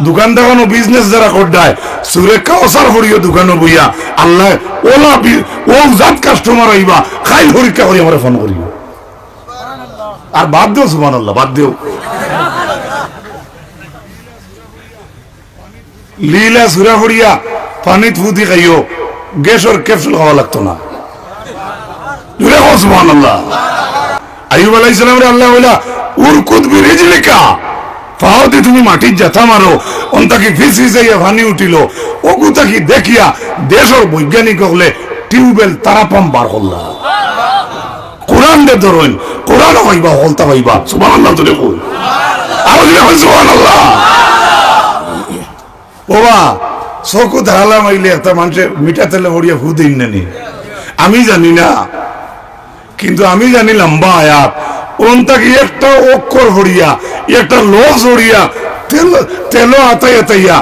দোকান দেখানো বিজনেস যারা করডায় সুরে কাউসার করিও দোকানে বইয়া আল্লাহ ওলা ও জাত কাস্টমার আইবা খাই পরীক্ষা করি আমার ফোন করিও আর বাদ দেও সুবহানাল্লাহ বাদ দেও লীলা সুরা করিয়া পানি ফুদি খাইও গ্যাসের ক্যাপসুল খাওয়া লাগতো না জুড়ে কও সুবহানাল্লাহ আইয়ুব আলাইহিস সালামের আল্লাহ বলা উরকুদ বিরিজলিকা ফাওদি তুমি মাটির জাতা মারো অন্তাকে ফিসি যাইয়া পানি উঠিল ওগুতাকি দেখিয়া দেশের বৈজ্ঞানিক হলে টিউবওয়েল তারা পাম্প বার করলা কোরআন দে ধরুন কোরআন হইবা হলতা হইবা সুবহানাল্লাহ তো দেখো আর সুবহানাল্লাহ ওবা চকু ধারালা মাইলে একটা মানুষের মিঠা তেলে ভরিয়া ভূত ইন্নানি আমি জানি না কিন্তু আমি জানি লম্বা আয়াত ওনটাকে একটা অক্ষর ভরিয়া একটা লফজ ভরিয়া তেলো আতাই আতাইয়া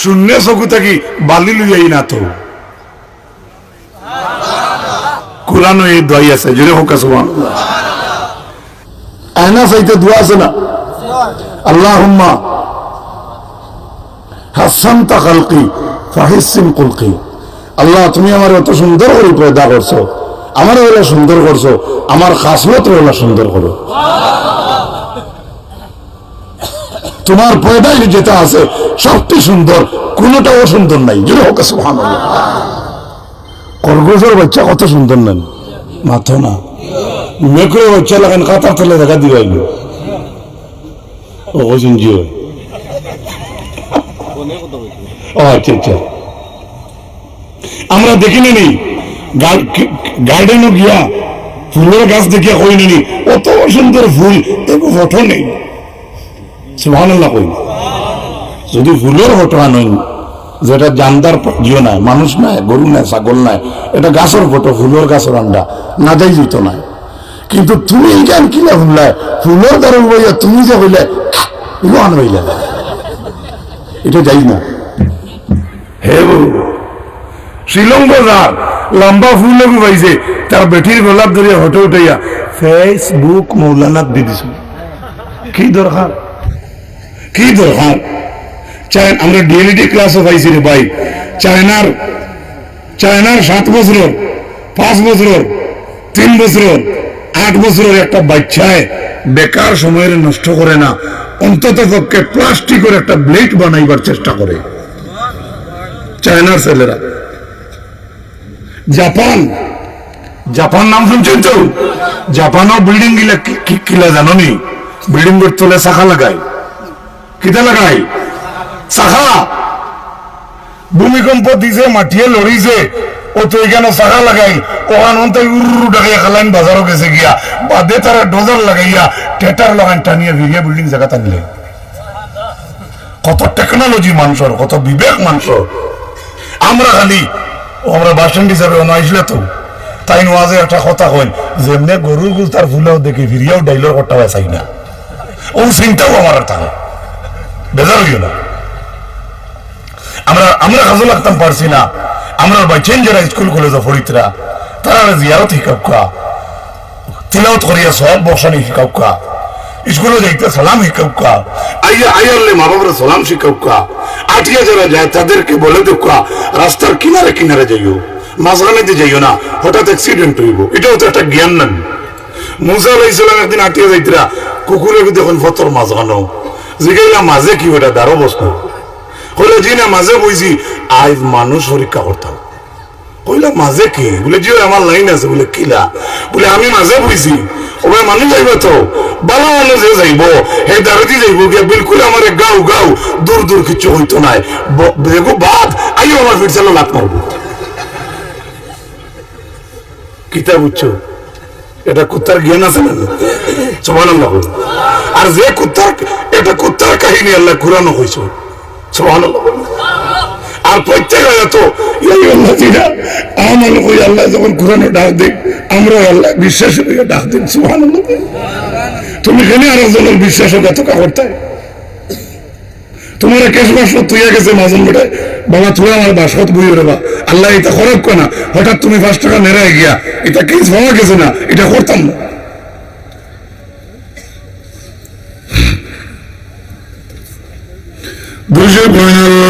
শূন্য চকু থাকি বালি লইয়াই না তো কোরআন এই দোয়াই আছে জোরে হোক সুবহানাল্লাহ আয়না চাইতে দোয়া আছে না আল্লাহুম্মা হাসানতা খালকি ফাহিসিন কুলকি আল্লাহ তুমি আমার এত সুন্দর করে পয়দা করছো আমার ওরা সুন্দর করছো আমার খাসলত ওরা সুন্দর করো তোমার পয়দায় যেটা আছে সবটি সুন্দর কোনটাও সুন্দর নাই জোরে হোক সুবহানাল্লাহ খরগোশের বাচ্চা কত সুন্দর নেন মাথা না মেকড়ে বাচ্চা লাগান কাতার তলে দেখা দিবাইল ও জি আচ্ছা আচ্ছা আমরা দেখিনি নি গার্ডেনও গিয়া ফুলের গাছ দেখিয়া কই নি অত সুন্দর ফুল এগো ফটো নেই সুবহানাল্লাহ কই যদি ফুলের ফটো আনই যেটা জানদার জিও নাই মানুষ নাই গরু নাই ছাগল নাই এটা গাছের ফটো ফুলের গাছের আন্ডা না যাই যেত না কিন্তু তুমি জ্ঞান কিলা ভুললাই ফুলের দ্বারা বইয়া তুমি যে হইলে এগুলো আন হইলে এটা যাই না হে শ্রীলঙ্কার লম্বা ফুল পাইছে তার বেটির গোলাপ ধরিয়া হটে উঠাইয়া ফেসবুক মৌলানাত দিয়ে দিছ কি দরকার কি দরকার আমরা ডিএলইডি ক্লাসও পাইছি রে ভাই চায়নার 7 বছর 5 বছর 3 বছর 8 বছরের একটা বাচ্চায় বেকার সময়ের নষ্ট করে না অন্তত পক্ষে প্লাস্টিকের একটা ব্লেড বানাইবার চেষ্টা করে চায়নার ছেলেরা জাপান নাম শুনছেন তো জাপানও বিল্ডিং গিলা কিলা জানো নি বিল্ডিং এর তলে শাখা লাগায় কিটা লাগায় শাখা ভূমিকম্প দিছে মাটিয়ে লড়িছে ও তো এখানে শাখা লাগাই ওখান উড়ু ডাকিয়া খালাইন বাজারও গেছে গিয়া বাদে তারা ডোজার লাগাইয়া টেটার লাগান টানিয়া ভিড়িয়া বিল্ডিং জায়গা টানলে কত টেকনোলজি মানুষের কত বিবেক মানুষের আমরা খালি আমরা বাসস্ট্যান্ড হিসাবে অনাইসলে তো তাই নোয়াজে একটা কথা কইন যেমনে গরুর গুল তার ফুলেও দেখি ফিরিয়াও ডাইলর কটা চাই না ও চিন্তাও আমার থাকে বেজার হইও না আমরা কাজও লাগতাম পারছি না আমরা বাচ্চান যারা স্কুল কলেজে পড়িতরা তারা জিয়ারত শিকাউকা তিলাওয়াত করিয়া সব বসানি শিকাউকা স্কুলে যাইতে সালাম শিকাউকা আইয়ারলে মা বাবার সালাম শিকাউকা আটিয়া যারা যায় তাদেরকে বলে দেখা রাস্তার কিনারে কিনারে যাইও মাঝখানে দিয়ে যাইও না হঠাৎ অ্যাক্সিডেন্ট হইব এটাও তো একটা জ্ঞান নেন মুসা আলাইহিস সালাম একদিন আটিয়া যাইতরা কুকুরে দেখুন ফতর মাঝখানো জিগাইলা মাঝে কি ওটা দাঁড়ো বসতো কইলে জি না মাঝে বইছি আজ মানুষ পরীক্ষা করতাম কইলা মাঝে কি বলে জি আমার লাইন আছে বলে কিলা বলে আমি মাঝে বইছি ওরা মানুষ যাইব তো বালা মানুষ যাইব হে দাঁড়াতে যাইব গিয়া বিলকুল আমার গাও গাও দূর দূর কিছু হইতো নাই দেখো বাদ আইও আমার ফির চালো লাত মারবো কিতা বুঝছো এটা কুত্তার জ্ঞান আছে না সুবহানাল্লাহ আর যে কুত্তার এটা কুত্তার কাহিনী আল্লাহ কুরআনে কইছে সুবহানাল্লাহ আর প্রত্যেক আয়াত আমানু কই আল্লাহ যখন কুরআনে ডাক দেয় আমরা আল্লাহ বিশ্বাস করে ডাক দেন সুবহানাল্লাহ তুমি কেন আরেকজনের বিশ্বাসঘাতকতা করতে তোমার কেস বাস তুই গেছে মাঝন বেটায় বাবা তুই আমার বাসত বই রে বা আল্লাহ এটা খরচ কর না হঠাৎ তুমি 5 টাকা নেড়ায় গিয়া এটা কেস ভাঙা গেছে না এটা করতাম না দুশো পনেরো